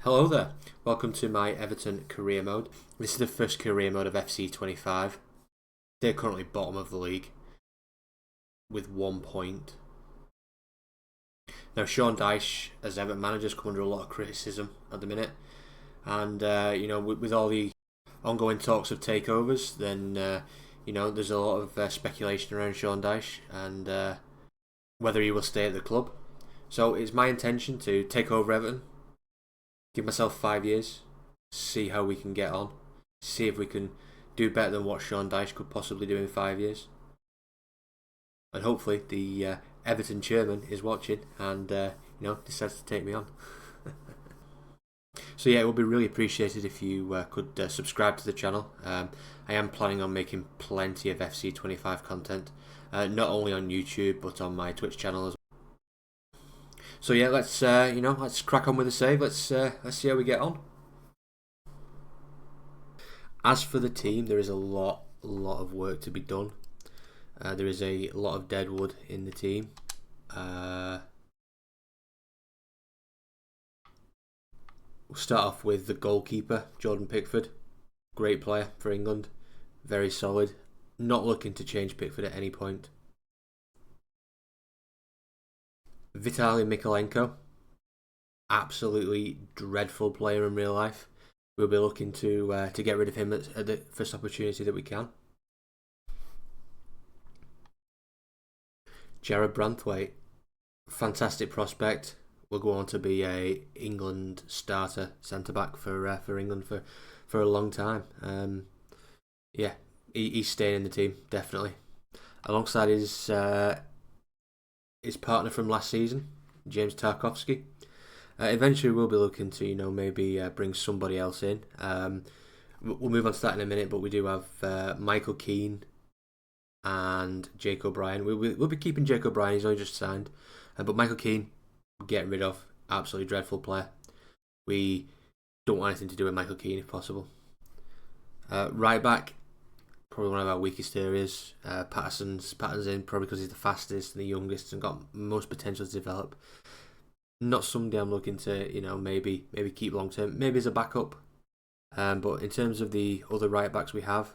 Hello there, welcome to my Everton career mode. This is the first career mode of FC25. They're currently bottom of the league with 1 point. Now Sean Dyche as Everton manager has come under a lot of criticism at the minute, and with all the ongoing talks of takeovers, then there's a lot of speculation around Sean Dyche and whether he will stay at the club. So it's my intention to take over Everton, give myself 5 years, see how we can get on, see if we can do better than what Sean Dyche could possibly do in 5 years. And hopefully the Everton chairman is watching and decides to take me on. So yeah, it would be really appreciated if you could subscribe to the channel. I am planning on making plenty of FC25 content, not only on YouTube but on my Twitch channel as well. So yeah, let's crack on with the save. Let's see how we get on. As for the team, there is a lot of work to be done. There is a lot of dead wood in the team. We'll start off with the goalkeeper, Jordan Pickford. Great player for England, very solid. Not looking to change Pickford at any point. Vitaly Mykolenko, absolutely dreadful player in real life. We'll be looking to get rid of him at the first opportunity that we can. Jared Branthwaite, fantastic prospect. Will go on to be a England starter centre back for England for a long time. He's staying in the team definitely, alongside his partner from last season, James Tarkowski. Eventually we'll be looking to maybe bring somebody else in. We'll move on to that in a minute, but we do have Michael Keane and Jake O'Brien. We'll be keeping Jake O'Brien, he's only just signed, but Michael Keane, get rid of. Absolutely dreadful player. We don't want anything to do with Michael Keane if possible. Right back, probably one of our weakest areas. Patterson's in probably because he's the fastest and the youngest and got most potential to develop. Not somebody I'm looking to maybe keep long term. Maybe as a backup. But in terms of the other right backs we have,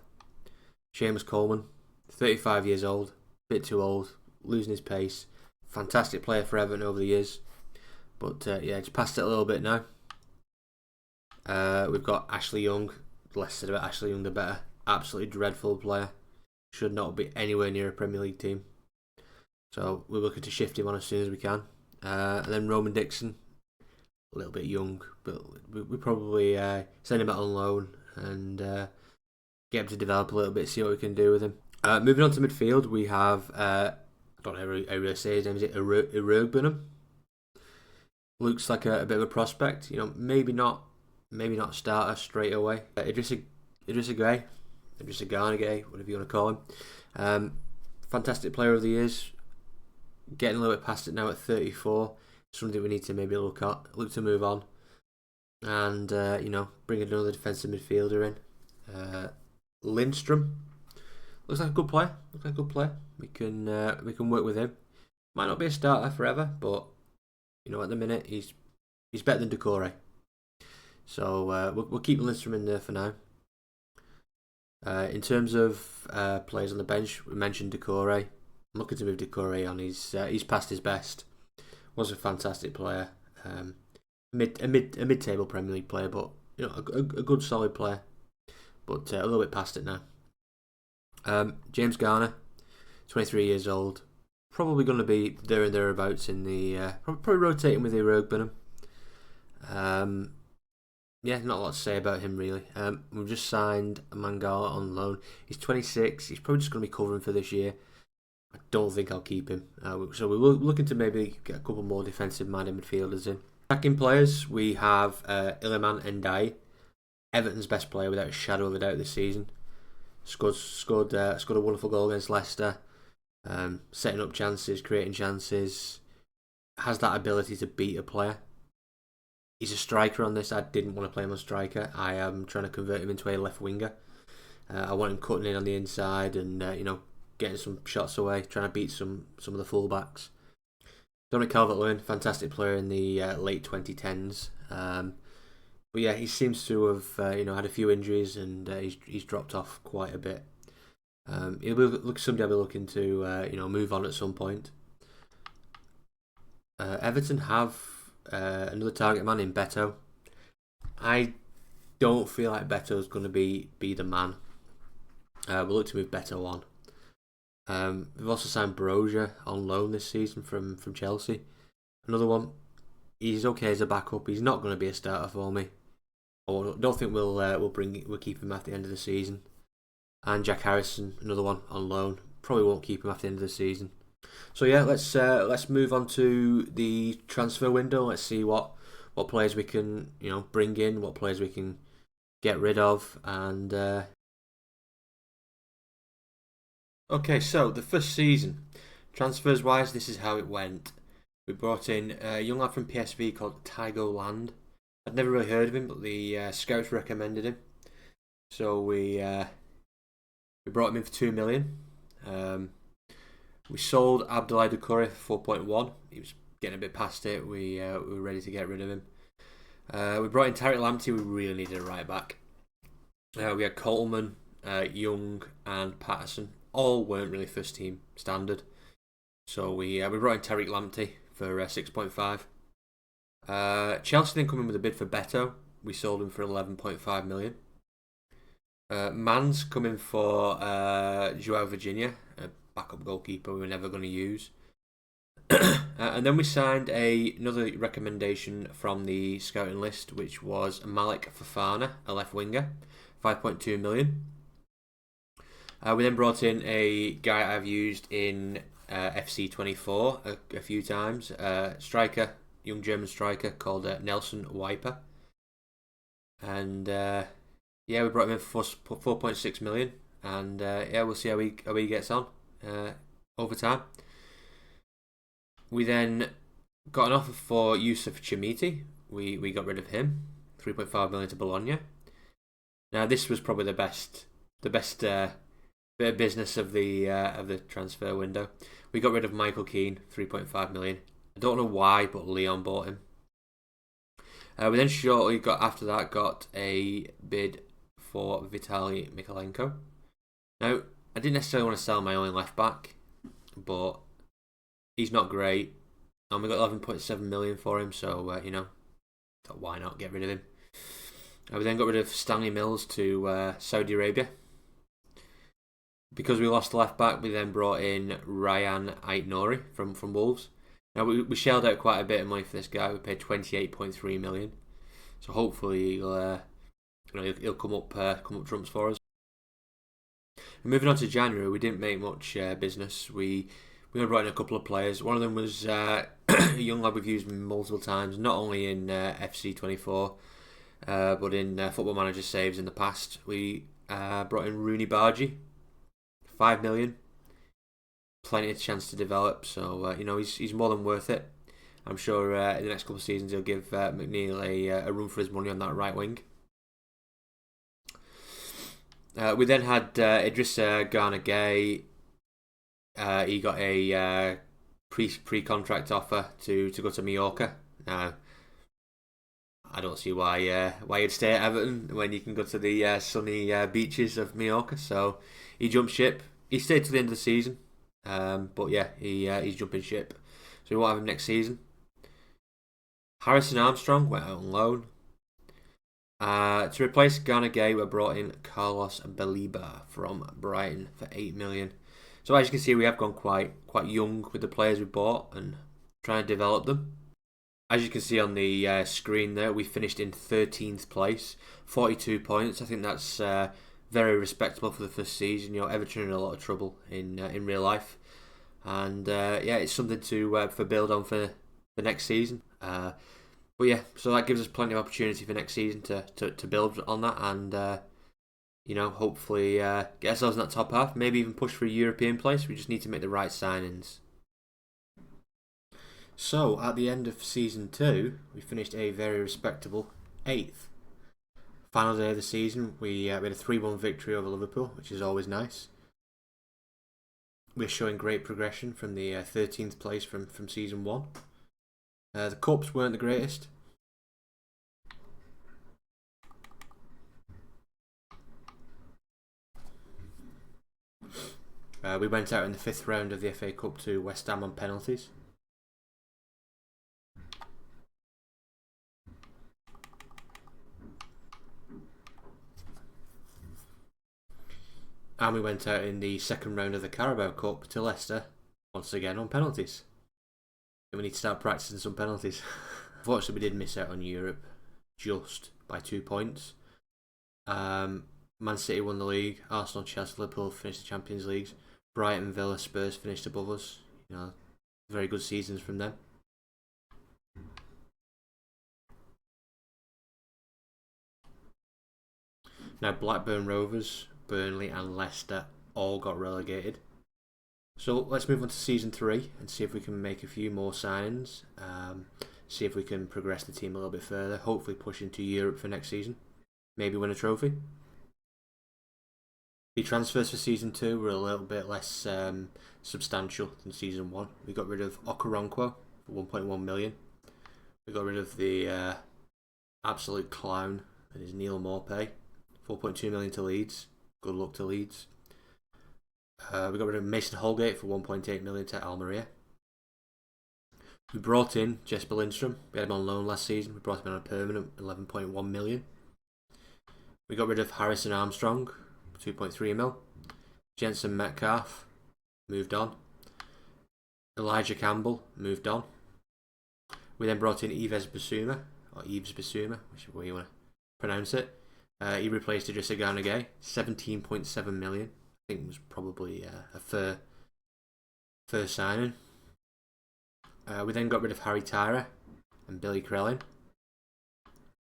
Seamus Coleman, 35 years old, bit too old, losing his pace. Fantastic player for Everton over the years, but just past it a little bit now. We've got Ashley Young. Less said about Ashley Young the better. Absolutely dreadful player. Should not be anywhere near a Premier League team. So we're looking to shift him on as soon as we can. And then Roman Dixon, a little bit young, but we probably send him out on loan and get him to develop a little bit, see what we can do with him. Moving on to midfield, we have I don't know how I really say his name. Is it Iroegbunam? Looks like a bit of a prospect. Maybe not starter straight away. Idrissa Gueye, whatever you want to call him. Fantastic player of the years. Getting a little bit past it now at 34. Something we need to maybe look to move on, and bring another defensive midfielder in. Lindstrom looks like a good player. We can work with him. Might not be a starter forever, but at the minute he's better than Decore. So we'll keep Lindstrom in there for now. In terms of players on the bench, we mentioned Decore. I'm looking to move Decore on. He's past his best. Was a fantastic player. A mid-table Premier League player, but a good solid player. But a little bit past it now. James Garner, 23 years old. Probably going to be there and thereabouts in the probably rotating with Iroegbunam. Not a lot to say about him really. We've just signed Mangala on loan. He's 26. He's probably just going to be covering for this year. I don't think I'll keep him. So we're looking to maybe get a couple more defensive-minded midfielders in. Attacking players, we have Iliman Ndiaye, Everton's best player without a shadow of a doubt this season. Scored a wonderful goal against Leicester. Setting up chances, creating chances. Has that ability to beat a player. He's a striker on this. I didn't want to play him on striker. I am trying to convert him into a left winger. I want him cutting in on the inside and getting some shots away, trying to beat some of the fullbacks. Dominic Calvert-Lewin, fantastic player in the late 2010s. But yeah, he seems to have had a few injuries, and he's dropped off quite a bit. He'll be somebody I'll be looking to move on at some point. Everton have another target man in Beto. I don't feel like Beto's going to be the man. We'll look to move Beto on. We've also signed Brozier on loan this season from Chelsea. Another one. He's okay as a backup. He's not going to be a starter for me. I don't think we'll keep him at the end of the season. And Jack Harrison, another one on loan. Probably won't keep him at the end of the season. So yeah, let's move on to the transfer window. Let's see what players we can bring in, what players we can get rid of, and okay. So the first season, transfers wise, this is how it went. We brought in a young lad from PSV called Tygo Land. I'd never really heard of him, but the scouts recommended him, so we brought him in for 2 million. We sold Abdoulaye Doucouré for 4.1. He was getting a bit past it. We were ready to get rid of him. We brought in Tariq Lamptey. We really needed a right back. We had Coleman, Young, and Patterson. All weren't really first team standard. So we brought in Tariq Lamptey for 6.5. Chelsea then come in with a bid for Beto. We sold him for 11.5 million. Mans come in for Joao Virginia, a backup goalkeeper we were never going to use. And then we signed another recommendation from the scouting list, which was Malik Fofana, a left winger, 5.2 million. We then brought in a guy I've used in FC24 a few times, striker, young German striker called Nelson Wiper. And we brought him in for 4.6 million. And we'll see how he gets on over time. We then got an offer for Yusuf Chamiti. We got rid of him, 3.5 million to Bologna. Now this was probably the best bit of business of the transfer window. We got rid of Michael Keane, 3.5 million. I don't know why, but Leon bought him. We then shortly got a bid for Vitaly Mikalenko. Now I didn't necessarily want to sell my only left back, but he's not great, and we got 11.7 million for him. So thought why not get rid of him? We then got rid of Stanley Mills to Saudi Arabia. Because we lost the left back, we then brought in Ryan Ait-Nouri from Wolves. Now we shelled out quite a bit of money for this guy. We paid 28.3 million. So hopefully he'll come up trumps for us. And moving on to January, we didn't make much business. We brought in a couple of players. One of them was a young lad we've used multiple times, not only in FC24, but in Football Manager saves in the past. We brought in Rooney Bargy, 5 million. Plenty of chance to develop, so he's more than worth it. I'm sure in the next couple of seasons he'll give McNeil a run for his money on that right wing. We then had Idrissa Gana Gay. He got a pre-contract offer to go to Mallorca. Now, I don't see why you'd stay at Everton when you can go to the sunny beaches of Mallorca. So he jumped ship. He stayed to the end of the season, but yeah, he's jumping ship. So we won't have him next season. Harrison Armstrong went out on loan. To replace Gana Gay, we brought in Carlos Baliba from Brighton for 8 million. So as you can see, we have gone quite young with the players we bought and trying to develop them. As you can see on the screen there, we finished in 13th place, 42 points. I think that's very respectable for the first season. Everton are in a lot of trouble in real life, and it's something to for build on for the next season. But yeah, so that gives us plenty of opportunity for next season to build on that and hopefully get ourselves in that top half, maybe even push for a European place. We just need to make the right signings. So at the end of season 2, we finished a very respectable 8th. Final day of the season, we had a 3-1 victory over Liverpool, which is always nice. We're showing great progression from the 13th place from season 1. The cups weren't the greatest. We went out in the 5th round of the FA Cup to West Ham on penalties. And we went out in the 2nd round of the Carabao Cup to Leicester, once again on penalties. And we need to start practicing some penalties. Unfortunately, we did miss out on Europe just by 2 points. Man City won the league. Arsenal, Chelsea, Liverpool finished the Champions League. Brighton, Villa, Spurs finished above us. Very good seasons from them. Now Blackburn Rovers, Burnley and Leicester all got relegated. So let's move on to season 3 and see if we can make a few more signings. See if we can progress the team a little bit further. Hopefully push into Europe for next season. Maybe win a trophy. The transfers for season 2 were a little bit less substantial than season 1. We got rid of Okoronkwo for 1.1 million. We got rid of the absolute clown that is Neil Maupay, 4.2 million to Leeds. Good luck to Leeds. We got rid of Mason Holgate for 1.8 million to Almeria. We brought in Jesper Lindstrom. We had him on loan last season. We brought him in on a permanent 11.1 million. We got rid of Harrison Armstrong, 2.3 mil. Jensen Metcalf moved on. Elijah Campbell moved on. We then brought in Yves Bissouma, whichever way you want to pronounce it. He replaced Idrissa Gana Gueye, 17.7 million. I think it was probably a fair signing. We then got rid of Harry Tyra and Billy Krellin.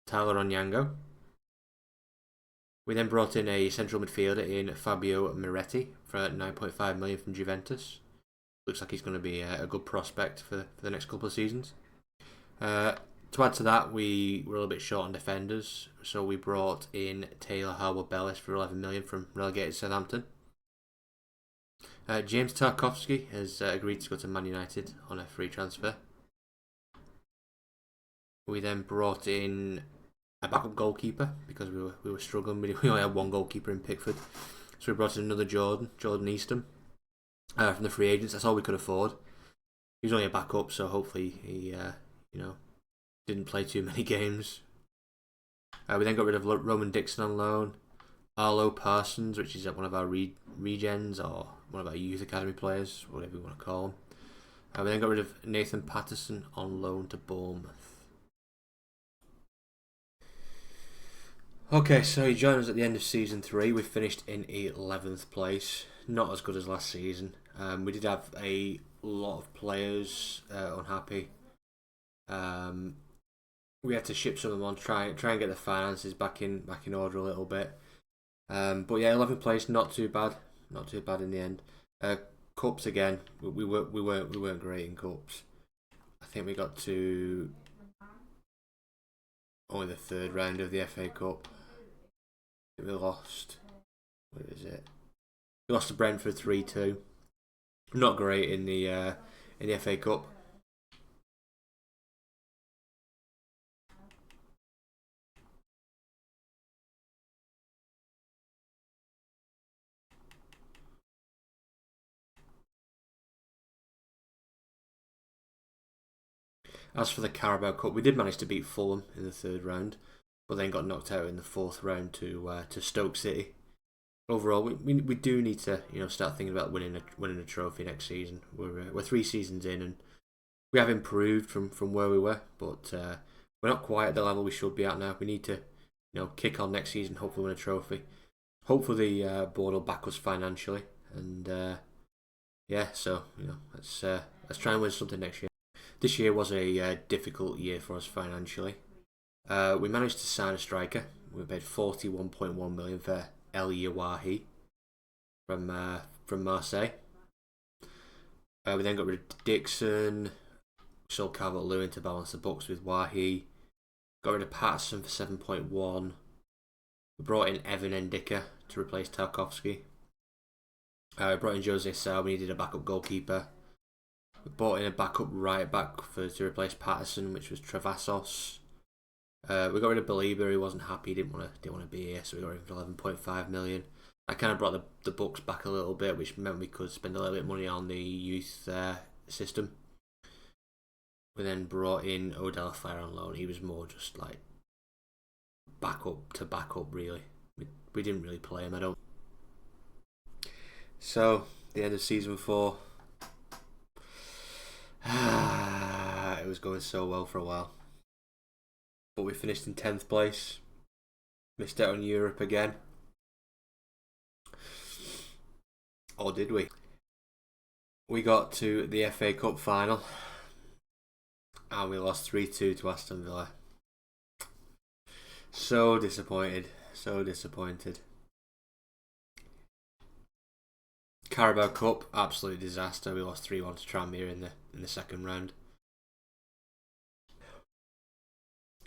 Tyler Onyango. We then brought in a central midfielder in Fabio Miretti for 9.5 million from Juventus. Looks like he's going to be a good prospect for the next couple of seasons. To add to that, we were a little bit short on defenders, so we brought in Taylor Harwood-Bellis for 11 million from relegated Southampton. James Tarkowski has agreed to go to Man United on a free transfer. We then brought in a backup goalkeeper because we were struggling. We only had one goalkeeper in Pickford, so we brought in another Jordan Easton from the free agents. That's all we could afford. He was only a backup, so hopefully he didn't play too many games. We then got rid of Roman Dixon on loan. Arlo Parsons, which is one of our regens or one of our youth academy players, whatever you want to call him. We then got rid of Nathan Patterson on loan to Bournemouth. Okay, so he joined us at the end of season 3. We finished in 11th place. Not as good as last season. We did have a lot of players unhappy. We had to ship some of them on, try and get the finances back in order a little bit. But yeah, 11th place, not too bad in the end. Cups again, we weren't great in cups. I think we got to only the 3rd round of the FA Cup. We lost. Where is it? We lost to Brentford 3-2. Not great in the FA Cup. As for the Carabao Cup, we did manage to beat Fulham in the 3rd round, but then got knocked out in the 4th round to Stoke City. Overall, we do need to start thinking about winning a trophy next season. We're 3 seasons in and we have improved from where we were, but we're not quite at the level we should be at now. We need to kick on next season, hopefully win a trophy. Hopefully the board will back us financially, and so let's try and win something next year. This year was a difficult year for us financially. We managed to sign a striker. We paid 41.1 million for El Yawahi from Marseille. We then got rid of Dixon, sold Calvert-Lewin to balance the books with Wahi. Got rid of Patterson for 7.1. We brought in Evan Ndicka to replace Tarkowski. We brought in Jose Sá. We needed a backup goalkeeper. We brought in a backup right back to replace Patterson, which was Travassos. We got rid of Baliba. He wasn't happy. He didn't want to be here, so we got rid of 11.5 million. I kind of brought the books back a little bit, which meant we could spend a little bit of money on the youth system. We then brought in Odell Fire on loan. He was more just like backup to backup, really. We didn't really play him, I don't. So, the end of season 4. It was going so well for a while. But we finished in 10th place. Missed out on Europe again. Or did we? We got to the FA Cup final. And we lost 3-2 to Aston Villa. So disappointed. So disappointed. Carabao Cup, absolute disaster. We lost 3-1 to Tranmere in the second round.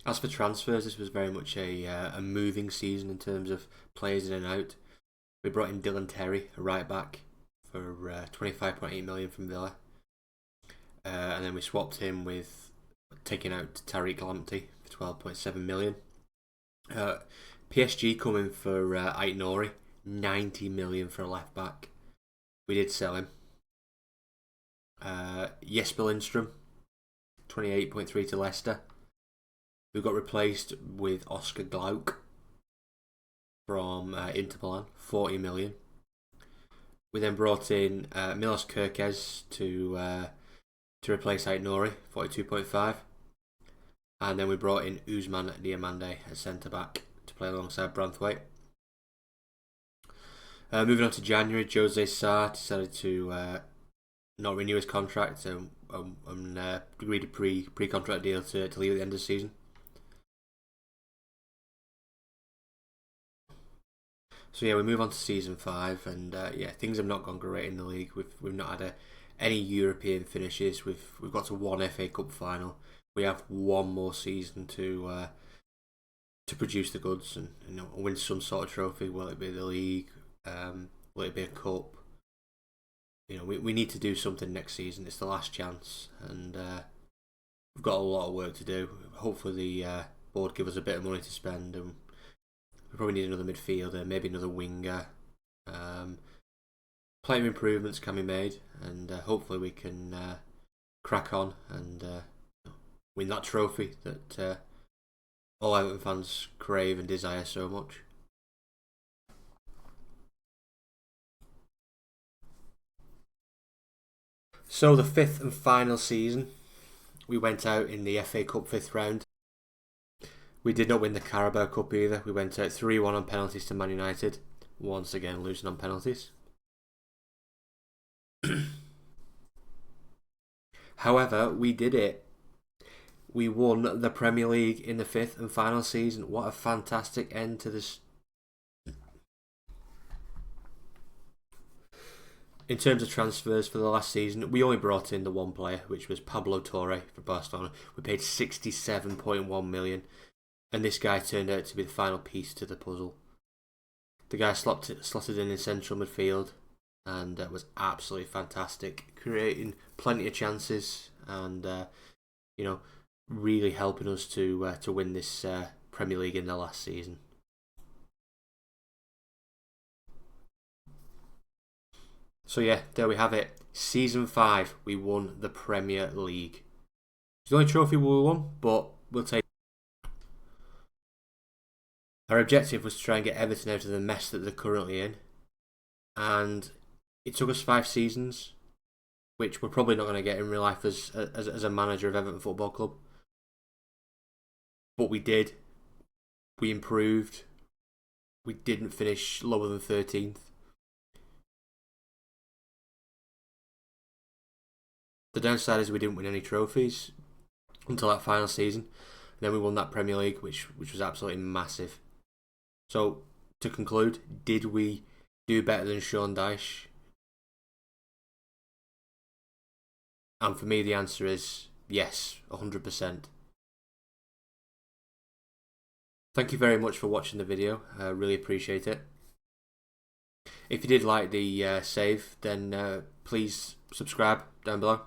As for transfers, this was very much a moving season in terms of players in and out. We brought in Dylan Terry, a right back, for 25.8 million from Villa, and then we swapped him with taking out Tariq Lamptey for 12.7 million. PSG coming for Ait Nouri, 90 million for a left back. We did sell him. Jesper Lindstrom, 28.3 to Leicester. We got replaced with Oscar Glauc from Inter Milan, 40 million. We then brought in Milos Kerkez to replace Ait Nouri, 42.5. And then we brought in Ousmane Diomande as centre back to play alongside Branthwaite. Moving on to January, Jose Sarr decided to not renew his contract and agreed a pre-contract deal to leave at the end of the season. So yeah, we move on to season 5, and things have not gone great in the league. We've not had any European finishes. We've got to one FA Cup final. We have one more season to produce the goods and win some sort of trophy. Will it be the league? Will it be a cup? We need to do something next season. It's the last chance, and we've got a lot of work to do. Hopefully, the board give us a bit of money to spend, and we probably need another midfielder, maybe another winger. Plenty of improvements can be made, and hopefully we can crack on and win that trophy that all Everton fans crave and desire so much. So the 5th and final season, we went out in the FA Cup 5th round. We did not win the Carabao Cup either. We went out 3-1 on penalties to Man United. Once again, losing on penalties. However, we did it. We won the Premier League in the 5th and final season. What a fantastic end to this. In terms of transfers for the last season, we only brought in the one player, which was Pablo Torre for Barcelona. We paid 67.1 million. And this guy turned out to be the final piece to the puzzle. The guy slotted in central midfield and was absolutely fantastic, creating plenty of chances and really helping us to win this Premier League in the last season. So yeah, there we have it. Season 5, we won the Premier League. It's the only trophy we won, but we'll take. Our objective was to try and get Everton out of the mess that they're currently in. And it took us 5 seasons, which we're probably not going to get in real life as a manager of Everton Football Club. But we did. We improved. We didn't finish lower than 13th. The downside is we didn't win any trophies until that final season. And then we won that Premier League, which was absolutely massive. So, to conclude, did we do better than Sean Dyche? And for me, the answer is yes, 100%. Thank you very much for watching the video. I really appreciate it. If you did like the save, then please subscribe down below.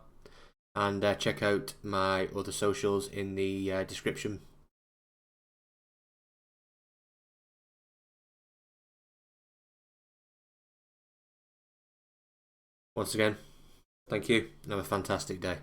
And check out my other socials in the description. Once again, thank you and have a fantastic day.